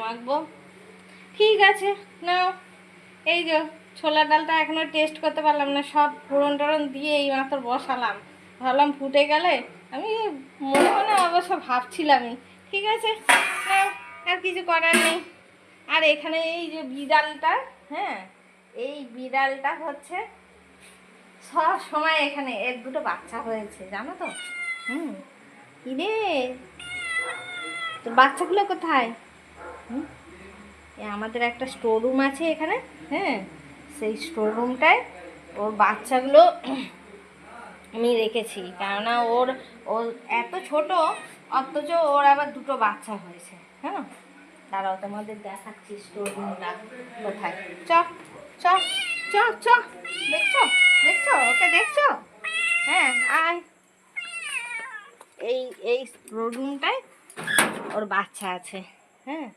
মাখবো। ঠিক আছে নাও, এই যে ছোলার ডালটা এখনও টেস্ট করতে পারলাম না, সব ফোড়ন টোড়ন দিয়ে এই মাত্র বসালাম, ভাবলাম ফুটে গেলে আমি মনে মনে অবশ্য ভাবছিলামই। ঠিক আছে নাও, আর কিছু করার নেই। আর এখানে এই যে বিড়ালটা, হ্যাঁ এই বিড়ালটা হচ্ছে সব সময় এখানে, এর দুটো বাচ্চা হয়েছে জানো তো। কিরে তোর বাচ্চাগুলো কোথায়? আমাদের একটা স্টোর রুম আছে এখানে, হ্যাঁ সেই স্টোর রুমটায় ওর বাচ্চাগুলো আমি রেখেছি, কেননা ও এত ছোট, অথচ ওর আবার দুটো বাচ্চা হয়েছে। হ্যাঁ দাঁড়াও তোমাদের দেখাচ্ছি স্টোর রুমটা কোথায়। চ চ চ চ, দেখছো দেখছো ওকে দেখছো? হ্যাঁ আয়, এই এই স্টোর রুমটায় ওর বাচ্চা আছে। হ্যাঁ